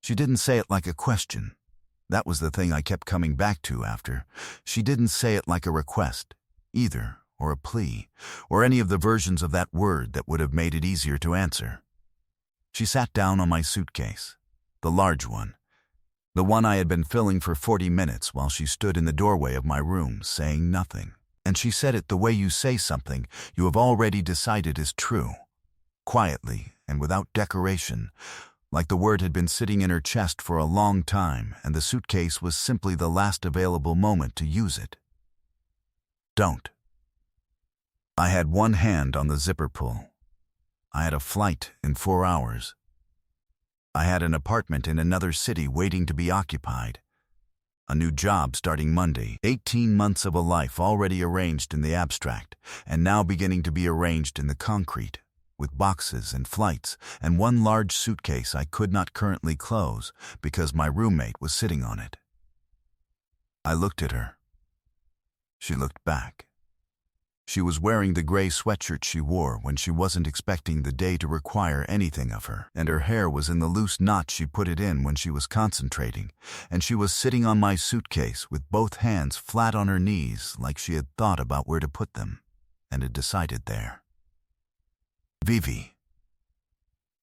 She didn't say it like a question. That was the thing I kept coming back to after. She didn't say it like a request, either, or a plea, or any of the versions of that word that would have made it easier to answer. She sat down on my suitcase, the large one, the one I had been filling for 40 minutes while she stood in the doorway of my room, saying nothing. And she said it the way you say something you have already decided is true, quietly and without decoration, like the word had been sitting in her chest for a long time and the suitcase was simply the last available moment to use it. Don't. I had one hand on the zipper pull. I had a flight in 4 hours. I had an apartment in another city waiting to be occupied. A new job starting Monday, 18 months of a life already arranged in the abstract, and now beginning to be arranged in the concrete, with boxes and flights, and one large suitcase I could not currently close because my roommate was sitting on it. I looked at her. She looked back. She was wearing the gray sweatshirt she wore when she wasn't expecting the day to require anything of her, and her hair was in the loose knot she put it in when she was concentrating, and she was sitting on my suitcase with both hands flat on her knees like she had thought about where to put them, and had decided there. "Vivi,"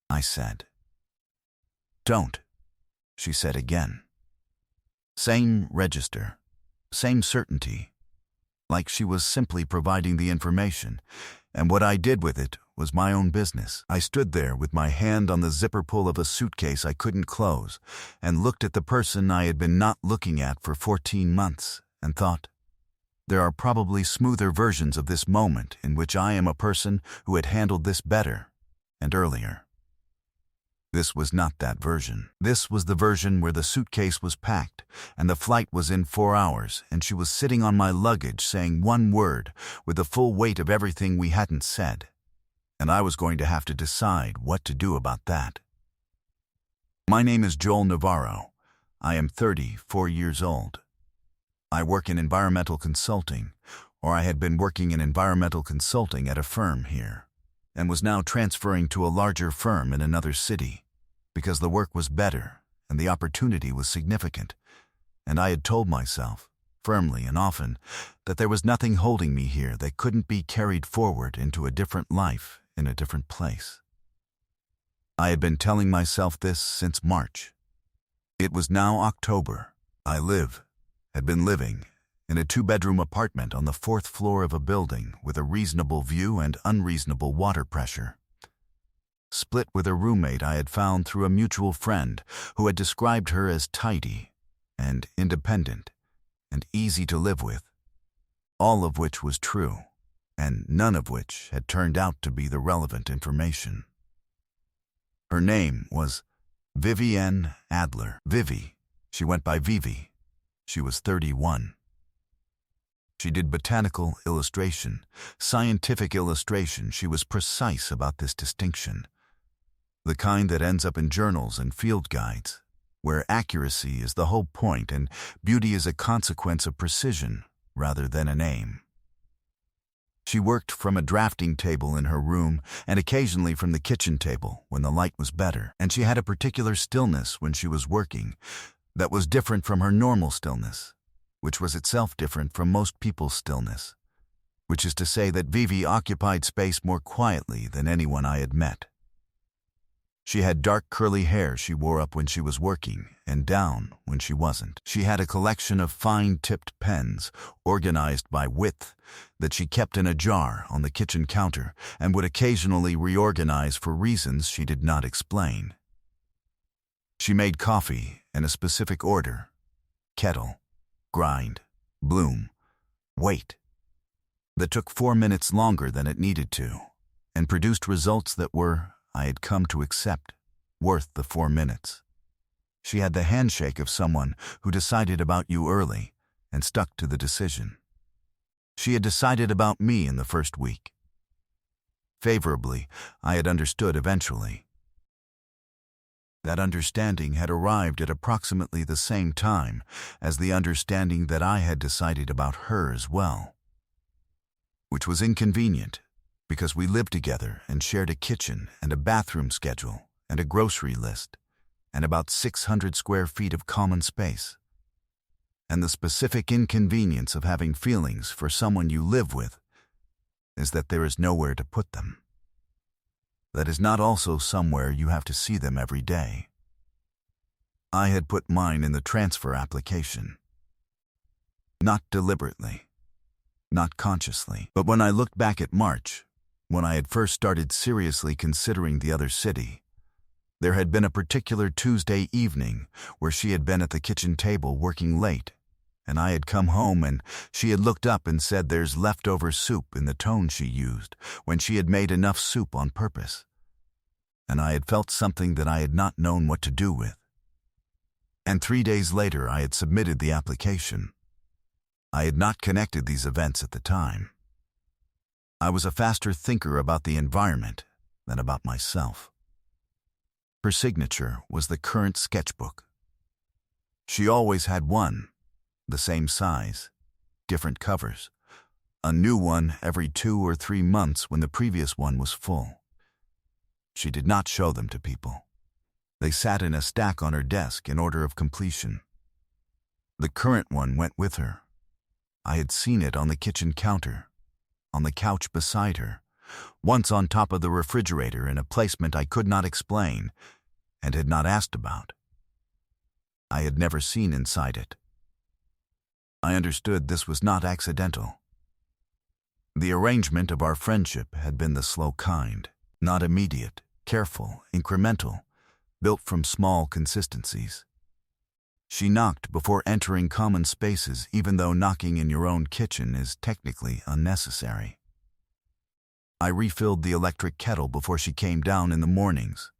I said. "Don't," she said again. Same register, same certainty. Like she was simply providing the information, and what I did with it was my own business. I stood there with my hand on the zipper pull of a suitcase I couldn't close, and looked at the person I had been not looking at for 14 months, and thought, there are probably smoother versions of this moment in which I am a person who had handled this better and earlier. This was not that version. This was the version where the suitcase was packed, and the flight was in 4 hours, and she was sitting on my luggage saying one word with the full weight of everything we hadn't said. And I was going to have to decide what to do about that. My name is Joel Navarro. I am 34 years old. I work in environmental consulting, or I had been working in environmental consulting at a firm here, and was now transferring to a larger firm in another city, because the work was better and the opportunity was significant, and I had told myself, firmly and often, that there was nothing holding me here that couldn't be carried forward into a different life in a different place. I had been telling myself this since March. It was now October. I had been living in a 2-bedroom apartment on the 4th floor of a building with a reasonable view and unreasonable water pressure. Split with a roommate I had found through a mutual friend who had described her as tidy and independent and easy to live with, all of which was true, and none of which had turned out to be the relevant information. Her name was Vivienne Adler. Vivi. She went by Vivi. She was 31. She did botanical illustration, scientific illustration. She was precise about this distinction. The kind that ends up in journals and field guides, where accuracy is the whole point and beauty is a consequence of precision rather than an aim. She worked from a drafting table in her room and occasionally from the kitchen table when the light was better, and she had a particular stillness when she was working that was different from her normal stillness, which was itself different from most people's stillness, which is to say that Vivi occupied space more quietly than anyone I had met. She had dark curly hair she wore up when she was working and down when she wasn't. She had a collection of fine-tipped pens, organized by width, that she kept in a jar on the kitchen counter and would occasionally reorganize for reasons she did not explain. She made coffee in a specific order: kettle, grind, bloom, wait. That took 4 minutes longer than it needed to, and produced results that were, I had come to accept, worth the 4 minutes. She had the handshake of someone who decided about you early and stuck to the decision. She had decided about me in the first week. Favorably, I had understood eventually. That understanding had arrived at approximately the same time as the understanding that I had decided about her as well, which was inconvenient because we lived together and shared a kitchen and a bathroom schedule and a grocery list, and about 600 square feet of common space. And the specific inconvenience of having feelings for someone you live with is that there is nowhere to put them. That is not also somewhere you have to see them every day. I had put mine in the transfer application. Not deliberately, not consciously, but when I looked back at March, when I had first started seriously considering the other city, there had been a particular Tuesday evening where she had been at the kitchen table working late, and I had come home and she had looked up and said there's leftover soup in the tone she used when she had made enough soup on purpose. And I had felt something that I had not known what to do with. And 3 days later I had submitted the application. I had not connected these events at the time. I was a faster thinker about the environment than about myself. Her signature was the current sketchbook. She always had one, the same size, different covers, a new one every 2 or 3 months when the previous one was full. She did not show them to people. They sat in a stack on her desk in order of completion. The current one went with her. I had seen it on the kitchen counter, on the couch beside her, once on top of the refrigerator in a placement I could not explain and had not asked about. I had never seen inside it. I understood this was not accidental. The arrangement of our friendship had been the slow kind, not immediate, careful, incremental, built from small consistencies. She knocked before entering common spaces, even though knocking in your own kitchen is technically unnecessary. I refilled the electric kettle before she came down in the mornings,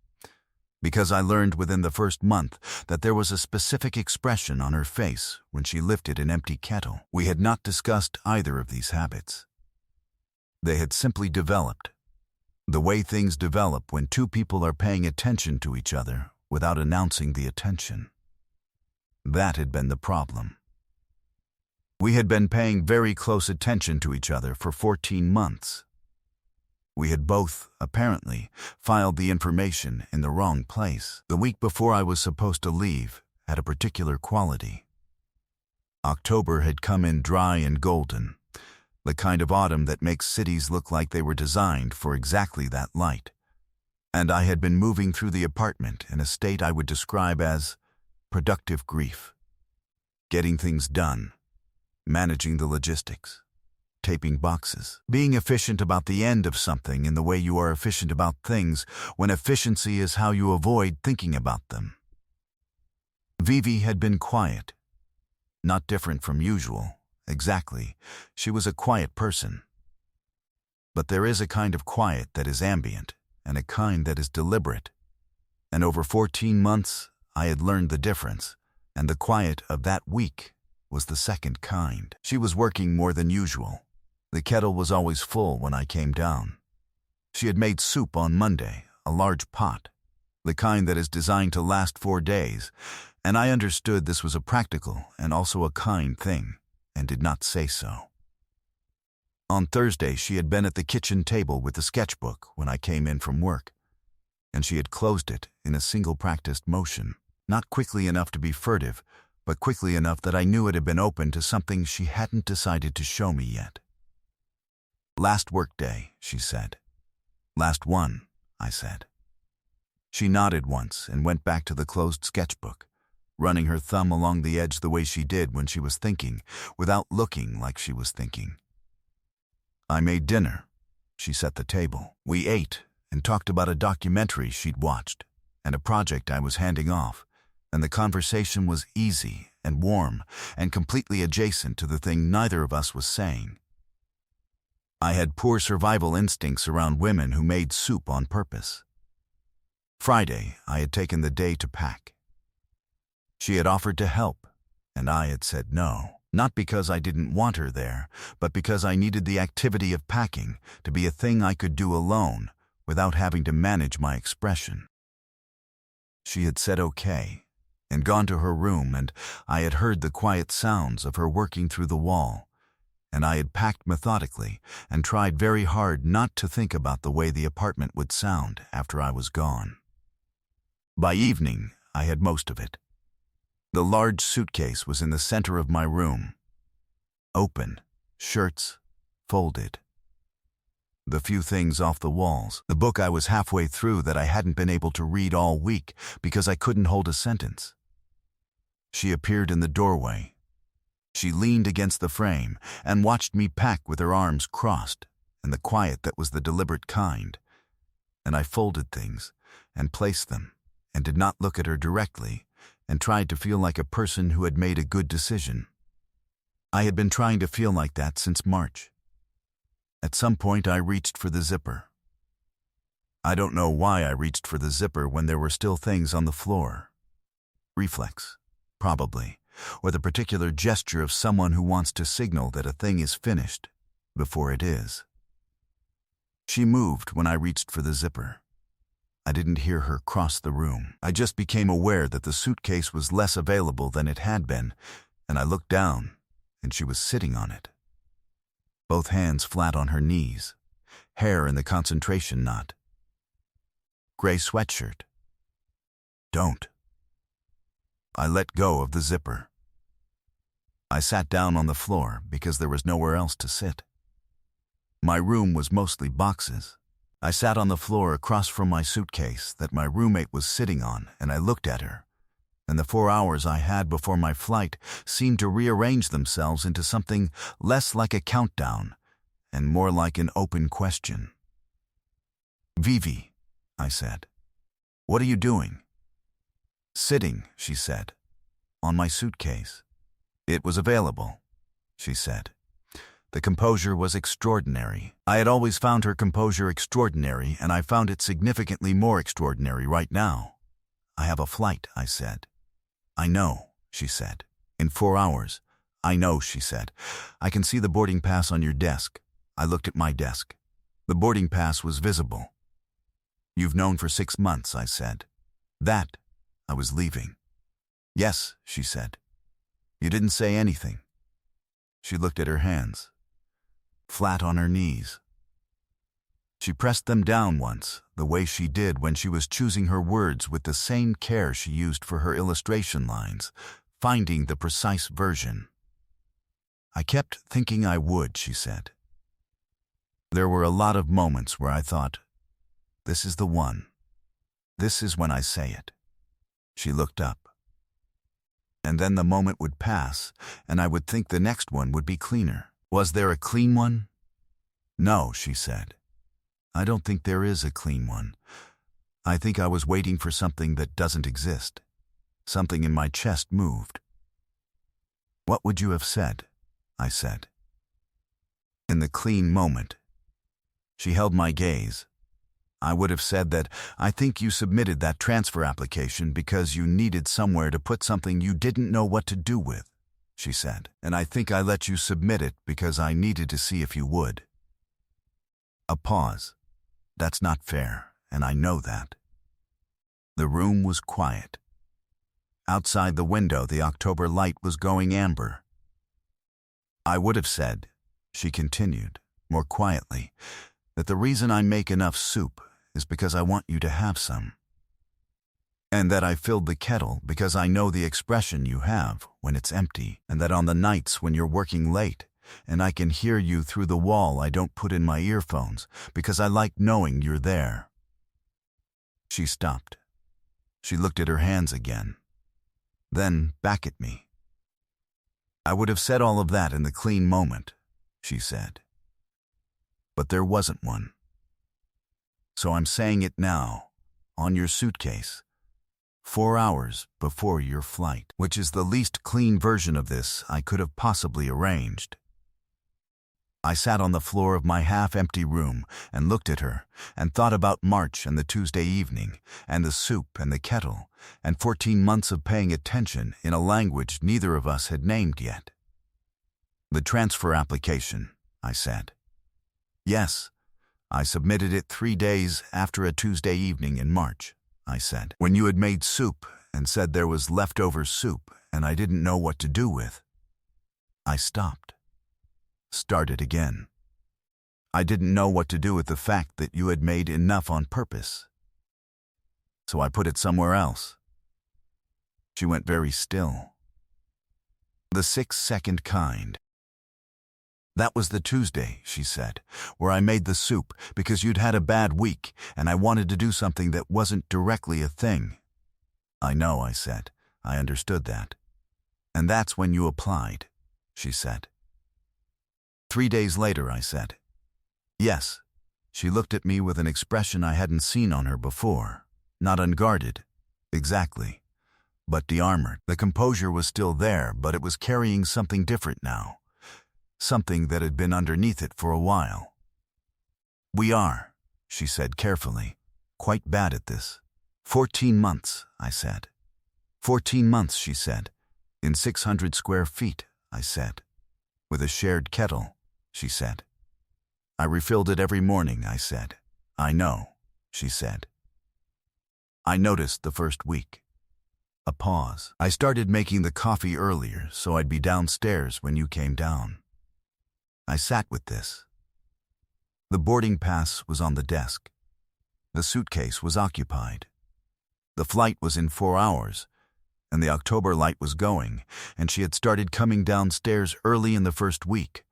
because I learned within the first month that there was a specific expression on her face when she lifted an empty kettle. We had not discussed either of these habits. They had simply developed, the way things develop when 2 people are paying attention to each other without announcing the attention. That had been the problem. We had been paying very close attention to each other for 14 months. We had both, apparently, filed the information in the wrong place. The week before I was supposed to leave had a particular quality. October had come in dry and golden, the kind of autumn that makes cities look like they were designed for exactly that light. And I had been moving through the apartment in a state I would describe as productive grief. Getting things done, managing the logistics, taping boxes, being efficient about the end of something in the way you are efficient about things when efficiency is how you avoid thinking about them. Vivi had been quiet, not different from usual, exactly. She was a quiet person. But there is a kind of quiet that is ambient and a kind that is deliberate. And over 14 months, I had learned the difference, and the quiet of that week was the second kind. She was working more than usual. The kettle was always full when I came down. She had made soup on Monday, a large pot, the kind that is designed to last 4 days, and I understood this was a practical and also a kind thing, and did not say so. On Thursday, she had been at the kitchen table with the sketchbook when I came in from work, and she had closed it in a single practiced motion, not quickly enough to be furtive, but quickly enough that I knew it had been open to something she hadn't decided to show me yet. "Last work day," she said. "Last one," I said. She nodded once and went back to the closed sketchbook, running her thumb along the edge the way she did when she was thinking, without looking like she was thinking. I made dinner. She set the table. We ate and talked about a documentary she'd watched and a project I was handing off, and the conversation was easy and warm and completely adjacent to the thing neither of us was saying. I had poor survival instincts around women who made soup on purpose. Friday, I had taken the day to pack. She had offered to help, and I had said no, not because I didn't want her there, but because I needed the activity of packing to be a thing I could do alone without having to manage my expression. She had said okay, and gone to her room, and I had heard the quiet sounds of her working through the wall, and I had packed methodically and tried very hard not to think about the way the apartment would sound after I was gone. By evening, I had most of it. The large suitcase was in the center of my room. Open, shirts folded. The few things off the walls, the book I was halfway through that I hadn't been able to read all week because I couldn't hold a sentence. She appeared in the doorway. She leaned against the frame and watched me pack with her arms crossed, in the quiet that was the deliberate kind. And I folded things and placed them and did not look at her directly and tried to feel like a person who had made a good decision. I had been trying to feel like that since March. At some point, I reached for the zipper. I don't know why I reached for the zipper when there were still things on the floor. Reflex, probably, or the particular gesture of someone who wants to signal that a thing is finished before it is. She moved when I reached for the zipper. I didn't hear her cross the room. I just became aware that the suitcase was less available than it had been, and I looked down, and she was sitting on it. Both hands flat on her knees, hair in the concentration knot. Gray sweatshirt. Don't. I let go of the zipper. I sat down on the floor because there was nowhere else to sit. My room was mostly boxes. I sat on the floor across from my suitcase that my roommate was sitting on, and I looked at her. And the 4 hours I had before my flight seemed to rearrange themselves into something less like a countdown and more like an open question. "Vivi," I said, "what are you doing?" "Sitting," she said, "on my suitcase." "It was available," she said. The composure was extraordinary. I had always found her composure extraordinary, and I found it significantly more extraordinary right now. "I have a flight," I said. "I know," she said. "In 4 hours." "I know," she said. "I can see the boarding pass on your desk." I looked at my desk. The boarding pass was visible. "You've known for 6 months," I said. "That I was leaving." "Yes," she said. "You didn't say anything." She looked at her hands, flat on her knees. She pressed them down once, the way she did when she was choosing her words with the same care she used for her illustration lines, finding the precise version. "I kept thinking I would," she said. "There were a lot of moments where I thought, this is the one. This is when I say it." She looked up. And then the moment would pass, and I would think the next one would be cleaner. "Was there a clean one?" "No," she said. "I don't think there is a clean one. I think I was waiting for something that doesn't exist." Something in my chest moved. "What would you have said?" I said. "In the clean moment." She held my gaze. "I would have said that I think you submitted that transfer application because you needed somewhere to put something you didn't know what to do with," she said. "And I think I let you submit it because I needed to see if you would." A pause. "That's not fair, and I know that." The room was quiet. Outside the window, the October light was going amber. "I would have said," she continued, more quietly, "that the reason I make enough soup is because I want you to have some. And that I filled the kettle because I know the expression you have when it's empty, and that on the nights when you're working late, and I can hear you through the wall I don't put in my earphones because I like knowing you're there." She stopped. She looked at her hands again. Then back at me. "I would have said all of that in the clean moment," she said. "But there wasn't one. So I'm saying it now, on your suitcase, 4 hours before your flight, which is the least clean version of this I could have possibly arranged." I sat on the floor of my half-empty room and looked at her and thought about March and the Tuesday evening and the soup and the kettle and 14 months of paying attention in a language neither of us had named yet. "The transfer application," I said. "Yes, I submitted it 3 days after a Tuesday evening in March," I said, "when you had made soup and said there was leftover soup and I didn't know what to do with." I stopped. Started again. "I didn't know what to do with the fact that you had made enough on purpose. So I put it somewhere else." She went very still. The 6-second kind. That was the Tuesday, she said, where I made the soup because you'd had a bad week and I wanted to do something that wasn't directly a thing. I know, I said. I understood that. And that's when you applied, she said. 3 days later, I said. Yes. She looked at me with an expression I hadn't seen on her before. Not unguarded. Exactly. But de-armored. The composure was still there, but it was carrying something different now. Something that had been underneath it for a while. We are, she said carefully, quite bad at this. 14 months, I said. 14 months, she said. In 600 square feet, I said. With a shared kettle, she said. I refilled it every morning, I said. I know, she said. I noticed the first week. A pause. I started making the coffee earlier so I'd be downstairs when you came down. I sat with this. The boarding pass was on the desk. The suitcase was occupied. The flight was in 4 hours, and the October light was going, and she had started coming downstairs early in the first week,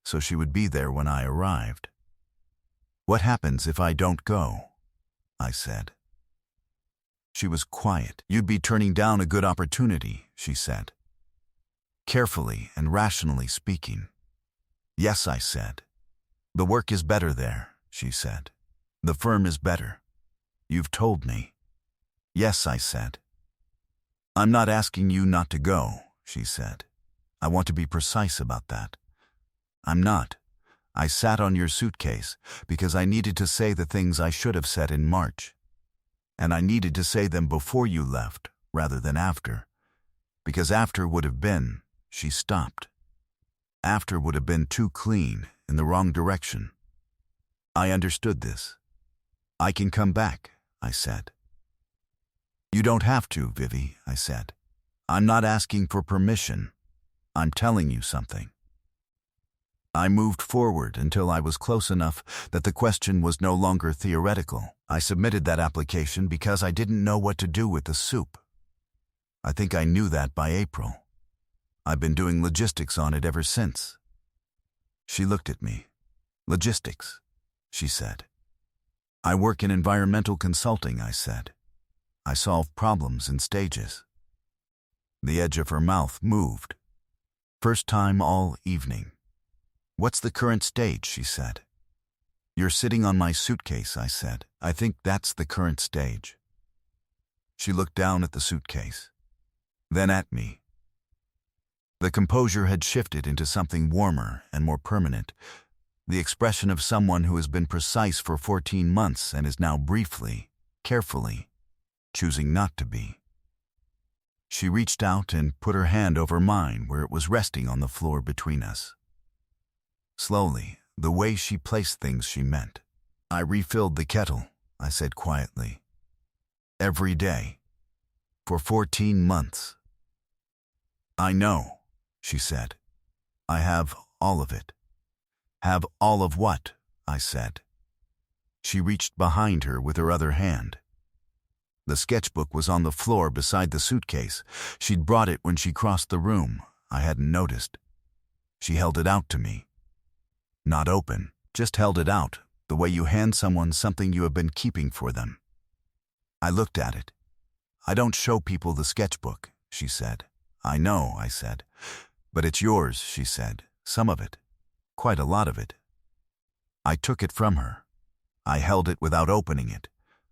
so she would be there when I arrived. What happens if I don't go? I said. She was quiet. You'd be turning down a good opportunity, she said. Carefully and rationally speaking. Yes, I said. The work is better there, she said. The firm is better. You've told me. Yes, I said. I'm not asking you not to go, she said. I want to be precise about that. I'm not. I sat on your suitcase because I needed to say the things I should have said in March. And I needed to say them before you left, rather than after. Because after would have been, she stopped. After would have been too clean, in the wrong direction. I understood this. I can come back, I said. You don't have to, Vivi, I said. I'm not asking for permission. I'm telling you something. I moved forward until I was close enough that the question was no longer theoretical. I submitted that application because I didn't know what to do with the soup. I think I knew that by April. I've been doing logistics on it ever since. She looked at me. Logistics, she said. I work in environmental consulting, I said. I solve problems in stages. The edge of her mouth moved. First time all evening. What's the current stage, she said. You're sitting on my suitcase, I said. I think that's the current stage. She looked down at the suitcase, then at me. The composure had shifted into something warmer and more permanent, the expression of someone who has been precise for 14 months and is now briefly, carefully, choosing not to be. She reached out and put her hand over mine where it was resting on the floor between us. Slowly, the way she placed things she meant. I refilled the kettle, I said quietly. Every day. For 14 months. I know, she said. I have all of it. Have all of what? I said. She reached behind her with her other hand. The sketchbook was on the floor beside the suitcase. She'd brought it when she crossed the room. I hadn't noticed. She held it out to me. Not open, just held it out, the way you hand someone something you have been keeping for them. I looked at it. I don't show people the sketchbook, she said. I know, I said. But it's yours, she said. Some of it. Quite a lot of it. I took it from her. I held it without opening it.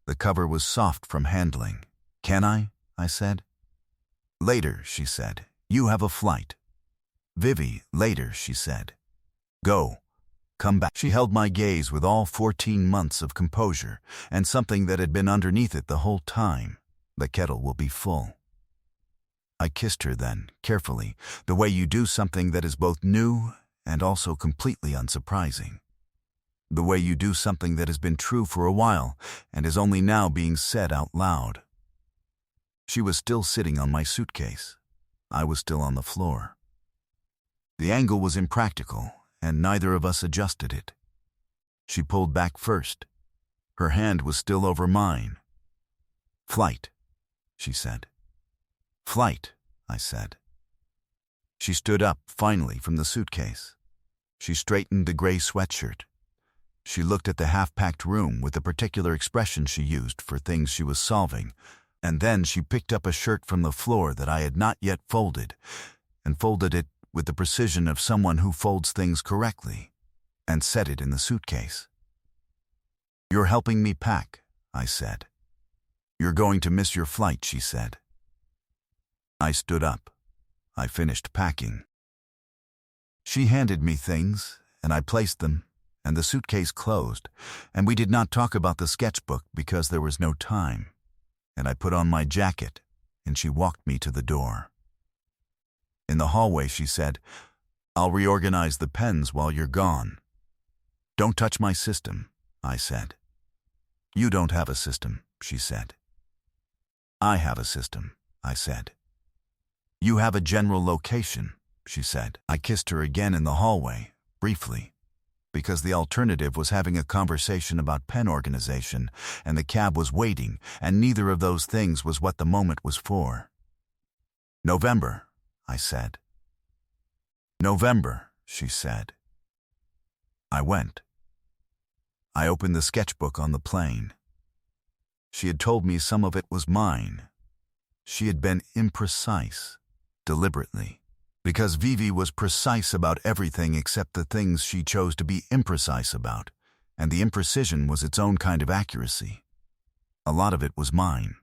The cover was soft from handling. Can I? I said. Later, she said. You have a flight. Vivi, later, she said. Go. Come back. She held my gaze with all 14 months of composure and something that had been underneath it the whole time. The kettle will be full. I kissed her then, carefully, the way you do something that is both new and also completely unsurprising. The way you do something that has been true for a while and is only now being said out loud. She was still sitting on my suitcase. I was still on the floor. The angle was impractical, and neither of us adjusted it. She pulled back first. Her hand was still over mine. Flight, she said. Flight, I said. She stood up, finally, from the suitcase. She straightened the gray sweatshirt. She looked at the half-packed room with the particular expression she used for things she was solving, and then she picked up a shirt from the floor that I had not yet folded, and folded it with the precision of someone who folds things correctly, and set it in the suitcase. "You're helping me pack," I said. "You're going to miss your flight," she said. I stood up. I finished packing. She handed me things, and I placed them, and the suitcase closed, and we did not talk about the sketchbook because there was no time, and I put on my jacket, and she walked me to the door. In the hallway, she said, "I'll reorganize the pens while you're gone." "Don't touch my system," I said. "You don't have a system," she said. "I have a system," I said. "You have a general location," she said. I kissed her again in the hallway, briefly, because the alternative was having a conversation about pen organization, and the cab was waiting, and neither of those things was what the moment was for. "November," I said. "November," she said. I went. I opened the sketchbook on the plane. She had told me some of it was mine. She had been imprecise, deliberately, because Vivi was precise about everything except the things she chose to be imprecise about, and the imprecision was its own kind of accuracy. A lot of it was mine.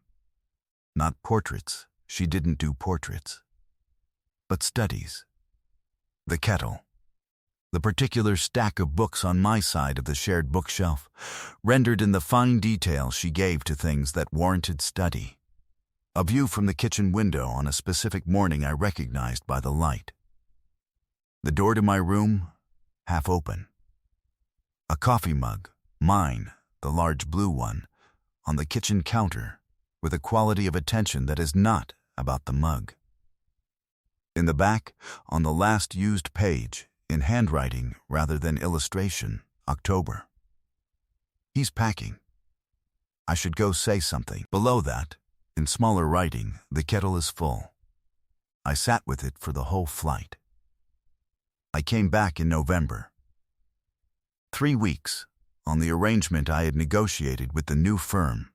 Not portraits, she didn't do portraits, but studies. The kettle. The particular stack of books on my side of the shared bookshelf, rendered in the fine detail she gave to things that warranted study. A view from the kitchen window on a specific morning I recognized by the light. The door to my room, half open. A coffee mug, mine, the large blue one, on the kitchen counter, with a quality of attention that is not about the mug. In the back, on the last used page, in handwriting rather than illustration, October. He's packing. I should go say something. Below that, in smaller writing, the kettle is full. I sat with it for the whole flight. I came back in November. 3 weeks, on the arrangement I had negotiated with the new firm,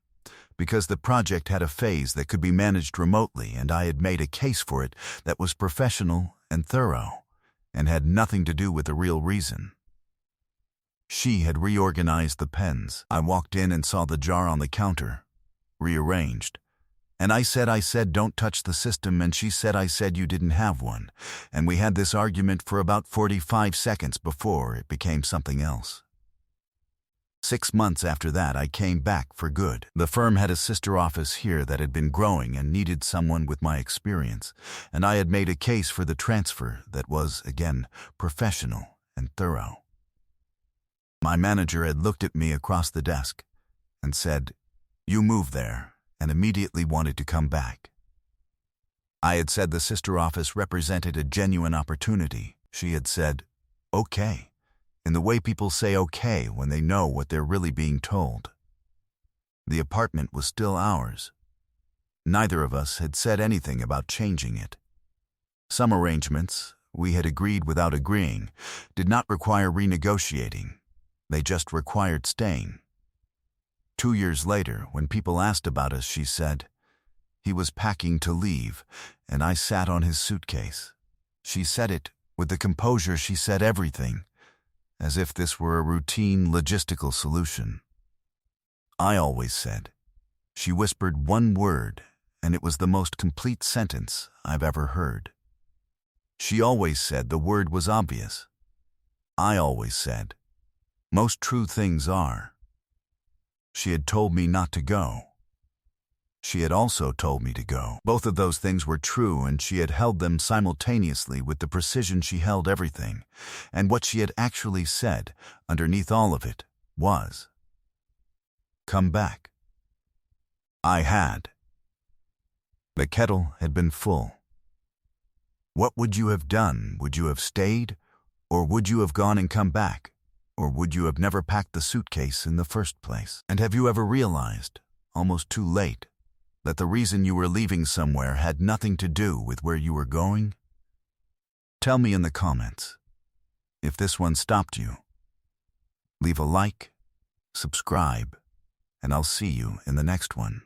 because the project had a phase that could be managed remotely, and I had made a case for it that was professional and thorough, and had nothing to do with the real reason. She had reorganized the pens. I walked in and saw the jar on the counter, rearranged. And I said, "Don't touch the system," and she said, "I said you didn't have one." And we had this argument for about 45 seconds before it became something else. 6 months after that, I came back for good. The firm had a sister office here that had been growing and needed someone with my experience, and I had made a case for the transfer that was, again, professional and thorough. My manager had looked at me across the desk and said, "You move there," and immediately wanted to come back. I had said the sister office represented a genuine opportunity. She had said, "Okay," in the way people say okay when they know what they're really being told. The apartment was still ours. Neither of us had said anything about changing it. Some arrangements, we had agreed without agreeing, did not require renegotiating. They just required staying. 2 years later, when people asked about us, she said, "He was packing to leave, and I sat on his suitcase." She said it with the composure she said everything, as if this were a routine logistical solution. I always said. She whispered one word, and it was the most complete sentence I've ever heard. She always said the word was obvious. I always said, "Most true things are." She had told me not to go. She had also told me to go. Both of those things were true, and she had held them simultaneously with the precision she held everything. And what she had actually said, underneath all of it, was, "Come back." I had. The kettle had been full. What would you have done? Would you have stayed? Or would you have gone and come back? Or would you have never packed the suitcase in the first place? And have you ever realized, almost too late, That the reason you were leaving somewhere had nothing to do with where you were going? Tell me in the comments. If this one stopped you, leave a like, subscribe, and I'll see you in the next one.